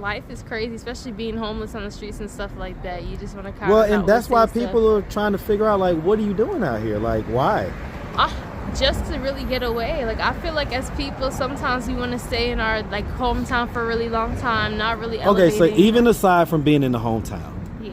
life is crazy, especially being homeless on the streets and stuff like that. You just want to kind well, of... and that's why people are trying to figure out, like, what are you doing out here? Like, why? Just to really get away. Like, I feel like as people, sometimes we want to stay in our, like, hometown for a really long time, not really elevating. Okay, so even aside from being in the hometown, yeah,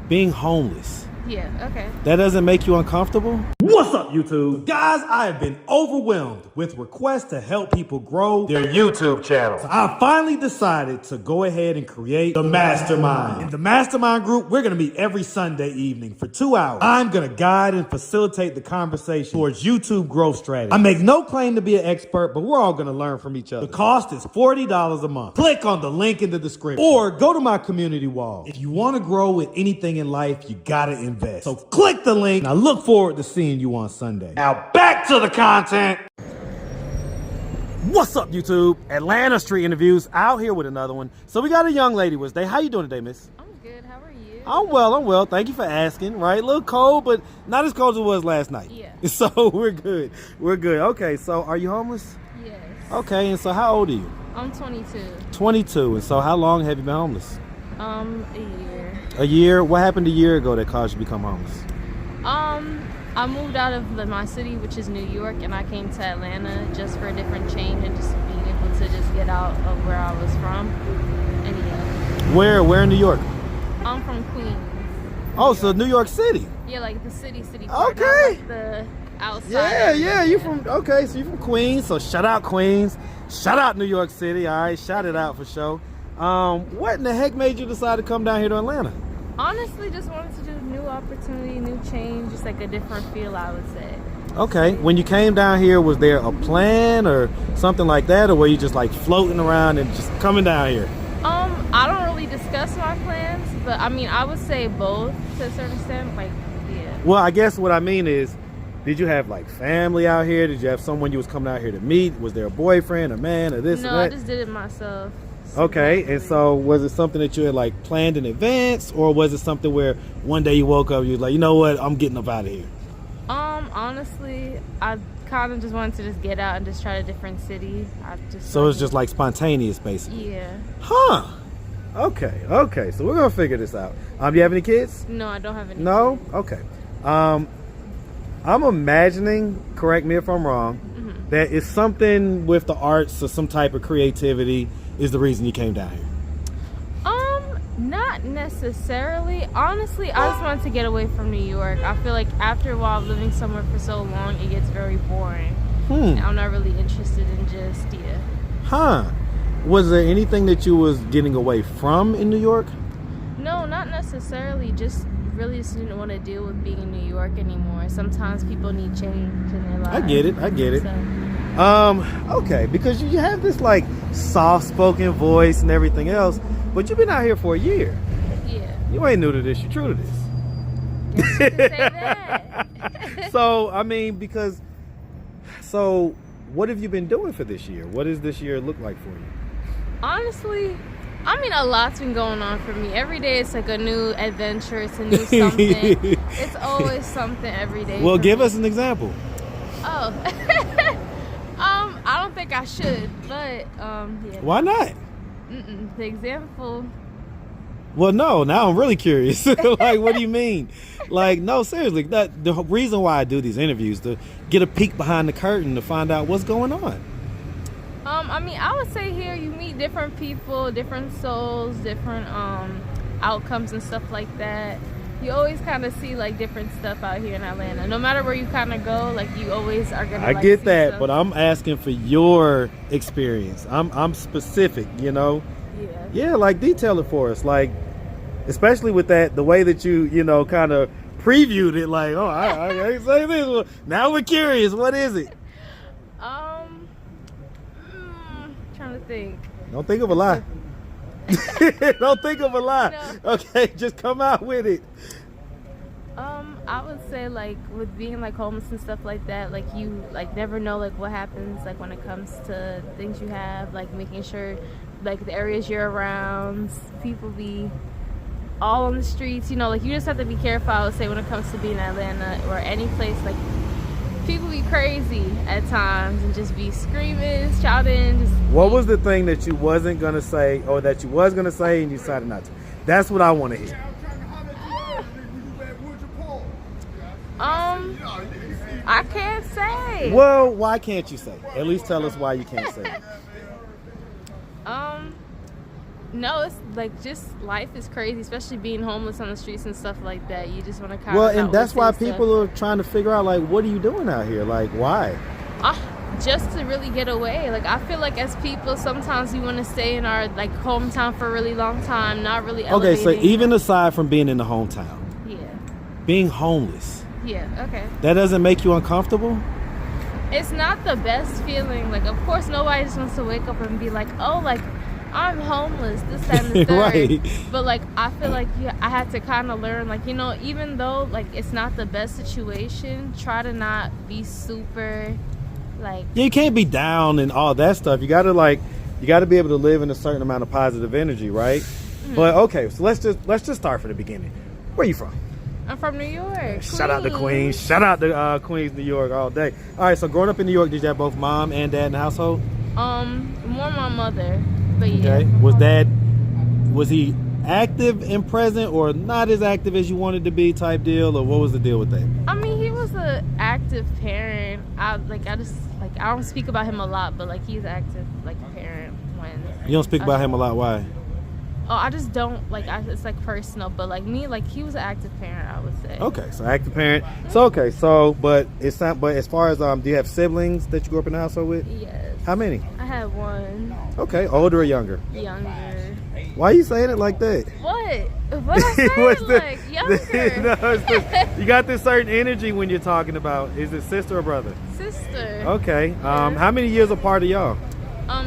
being homeless, yeah, okay, that doesn't make you uncomfortable? What's up, YouTube? Guys, I have been overwhelmed with requests to help people grow their YouTube channel. So I finally decided to go ahead and create the Mastermind. In the Mastermind group, we're going to meet every Sunday evening for 2 hours. I'm going to guide and facilitate the conversation towards YouTube growth strategy. I make no claim to be an expert, but we're all going to learn from each other. The cost is $40 a month. Click on the link in the description or go to my community wall. If you want to grow with anything in life, you got to invest. So click the link, and I look forward to seeing you on Sunday. Now back to the content. What's up, YouTube? Atlanta Street Interviews out here with another one. So we got a young lady with us today. How you doing today, miss? I'm good. How are you? I'm well. Thank you for asking. Right, a little cold, but not as cold as it was last night. Yeah. So we're good. Okay, so are you homeless? Yes. Okay, and so how old are you? I'm 22. 22. And so how long have you been homeless? A year. A year? What happened a year ago that caused you to become homeless? I moved out of my city, which is New York, and I came to Atlanta just for a different change and just being able to just get out of where I was from. And yeah. Where in New York? I'm from Queens. Oh, so New York City. Yeah, like the city part, Okay. not like the outside. Yeah, you from, okay, so you from Queens, so shout out Queens, shout out New York City, all right, shout it out for sure. What in the heck made you decide to come down here to Atlanta? Honestly, just wanted to do new opportunity, new change, just like a different feel, I would say. Okay, when you came down here, was there a plan or something like that, or were you just like floating around and just coming down here? I don't really discuss my plans, but I mean, I would say both to a certain extent, like, yeah. Well, I guess what I mean is, did you have like family out here? Did you have someone you was coming out here to meet? Was there a boyfriend, a man, or this No, or that? I just did it myself. Okay, and so was it something that you had like planned in advance, or was it something where one day you woke up, you was like, you know what, I'm getting up out of here? Honestly, I kind of just wanted to just get out and just try a different city. So it's just like spontaneous, basically. Yeah. Huh. Okay. So we're gonna figure this out. Do you have any kids? No, I don't have any. No. kids. Okay. I'm imagining, correct me if I'm wrong, that it's something with the arts or some type of creativity is the reason you came down here. Not necessarily. Honestly, I just wanted to get away from New York. I feel like after a while living somewhere for so long, it gets very boring. And I'm not really interested in just, Huh. Was there anything that you was getting away from in New York? No, not necessarily. Just really just didn't want to deal with being in New York anymore. Sometimes people need change in their lives. I get it. So. Okay, because you have this like soft-spoken voice and everything else, but you've been out here for a year. Yeah. You ain't new to this, you true to this. Guess you could say that. So, I mean, so what have you been doing for this year? What does this year look like for you? Honestly, I mean, a lot's been going on for me. Every day it's like a new adventure. It's a new something. It's always something every day. Well, give us an example. Oh. I don't think I should, but yeah. Why not? The example. Well, no, now I'm really curious. Like, what do you mean? Like, no, seriously, the reason why I do these interviews, to get a peek behind the curtain to find out what's going on. I mean, I would say here you meet different people, different souls, different outcomes and stuff like that. You always kind of see like different stuff out here in Atlanta. No matter where you kind of go, like you always are gonna. I get that, but I'm asking for your experience. I'm specific, you know. Yeah, like detail it for us, like especially with that the way that you kind of previewed it. Like, oh, I ain't say this. Well, now we're curious. What is it? Trying to think. Don't think of a lie. Don't think of a lie. No. Okay, just come out with it. I would say like with being like homeless and stuff like that, like you like never know like what happens like when it comes to things you have, like making sure like the areas you're around, people be all on the streets, like you just have to be careful, I would say, when it comes to being in Atlanta or any place. Like people be crazy at times and just be screaming, shouting. What was the thing that you wasn't gonna say, or that you was gonna say and you decided not to? That's what I want to hear. I can't say. Well, why can't you say? At least tell us why you can't say. No, it's like just life is crazy, especially being homeless on the streets and stuff like that. You just want to kind Well, of. and that's why people are trying to figure out, like, what are you doing out here? Like, why? Just to really get away. Like, I feel like as people, sometimes we want to stay in our like hometown for a really long time, not really elevating. Okay, so even aside from being in the hometown, Yeah. being homeless, Yeah, okay. that doesn't make you uncomfortable? It's not the best feeling. Like, of course, nobody just wants to wake up and be like, oh, like, I'm homeless, this, that, and the third. Right. But, like, I feel like I had to kind of learn, like, you know, even though, like, it's not the best situation, try to not be super, like... Yeah, you can't be down and all that stuff. You got to be able to live in a certain amount of positive energy, right? Mm-hmm. But, okay, so let's just start from the beginning. Where are you from? I'm from New York. Shout out to Queens. Shout out to Queens, New York all day. All right, so growing up in New York, did you have both mom and dad in the household? More my mother. But yeah. Okay. Was he active and present, or not as active as you wanted to be type deal, or what was the deal with that? I mean, he was an active parent. I don't speak about him a lot, but like he's active like parent when. You don't speak about him a lot. Why? Oh, I just don't it's like personal, but like me, like he was an active parent, I would say. Okay, so active parent. So okay, but it's not. But as far as do you have siblings that you grew up in the household with? Yes. How many? I had one. Okay, older or younger? Younger. Why are you saying it like that? What? What I say? Like younger. You got this certain energy when you're talking about. Is it sister or brother? Sister. Okay. How many years apart are y'all?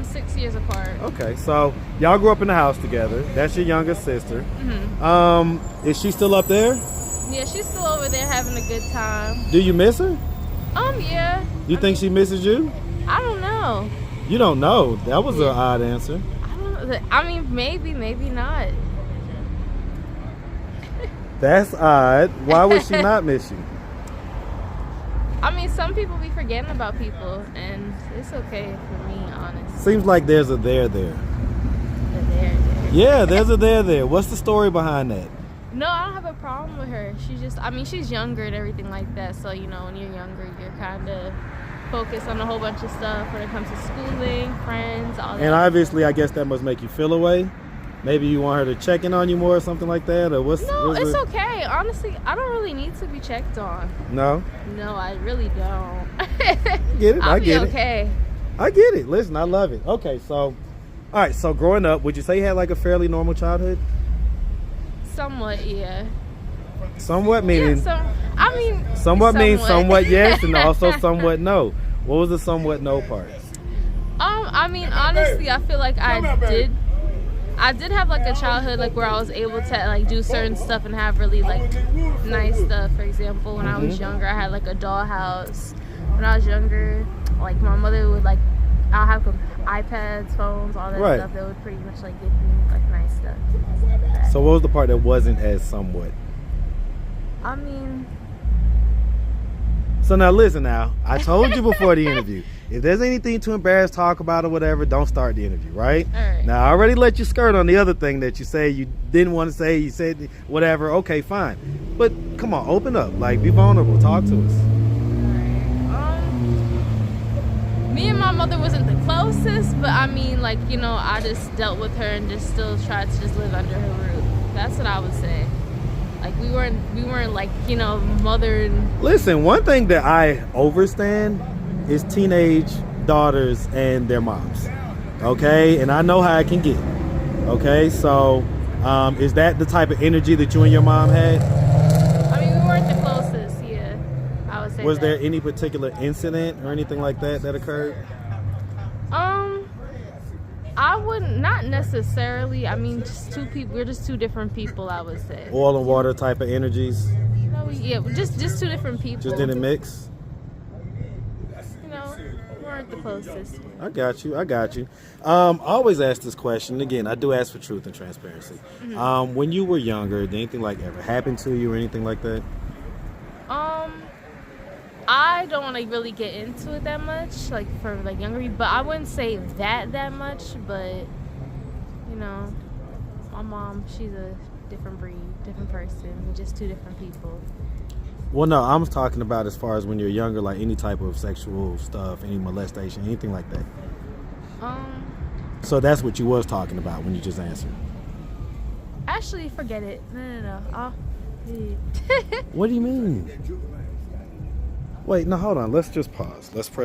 6 years apart. Okay, so y'all grew up in the house together. That's your youngest sister. Mm-hmm. Is she still up there? Yeah, she's still over there having a good time. Do you miss her? Yeah. You think she misses you? I don't know. You don't know. That was an odd answer. I don't know. I mean, maybe not. That's odd. Why would she not miss you? I mean, some people be forgetting about people, and it's okay for me, honestly. Seems like there's a there there. A there. Yeah, there's a there there. What's the story behind that? No, I don't have a problem with her. She's younger and everything like that. So, you know, when you're younger, you're kind of focused on a whole bunch of stuff when it comes to schooling, friends, all that. And obviously, I guess that must make you feel away. Maybe you want her to check in on you more or something like that? Or it's okay. Honestly, I don't really need to be checked on. No? No, I really don't. Get it? I get it. Okay. I get it. Listen, I love it. Okay, so, all right, so growing up, would you say you had like a fairly normal childhood? Somewhat, yeah. Somewhat meaning? Yeah, somewhat means somewhat yes and also somewhat no. What was the somewhat no part? I mean, honestly, I feel like I did have like a childhood like where I was able to like do certain stuff and have really like nice stuff. For example, when I was younger, I had like a dollhouse. When I was younger, like my mother would like, I'll have iPads, phones, all that stuff. That would pretty much like give me like nice stuff. So what was the part that wasn't as somewhat? I mean. So now listen now, I told you before the interview, if there's anything to embarrass, talk about or whatever, don't start the interview, right? All right. Now I already let you skirt on the other thing that you say you didn't want to say, you said whatever, okay, fine. But come on, open up, like be vulnerable, talk to us. Me and my mother wasn't the closest, but I mean, like, you know, I just dealt with her and just still tried to just live under her roof. That's what I would say. Like, we weren't like, you know, mother and... Listen, one thing that I overstand is teenage daughters and their moms. Okay? And I know how it can get. Okay? So, is that the type of energy that you and your mom had? I mean, we weren't the closest, yeah. I would say Was there any particular incident or anything like that occurred? I wouldn't, not necessarily. I mean, just two people. We're just two different people, I would say. Oil and water type of energies? No, yeah, just two different people. Just didn't mix? You know, we weren't the closest. I got you. I always ask this question. Again, I do ask for truth and transparency. Mm-hmm. When you were younger, did anything like ever happen to you or anything like that? I don't want to really get into it that much, like for like younger people, but I wouldn't say that much. But you know, my mom, she's a different breed, different person, just two different people. Well, no, I'm talking about as far as when you're younger, like any type of sexual stuff, any molestation, anything like that. So that's what you was talking about when you just answered. Actually, forget it. No. What do you mean? Wait, no, hold on. Let's just pause. Let's press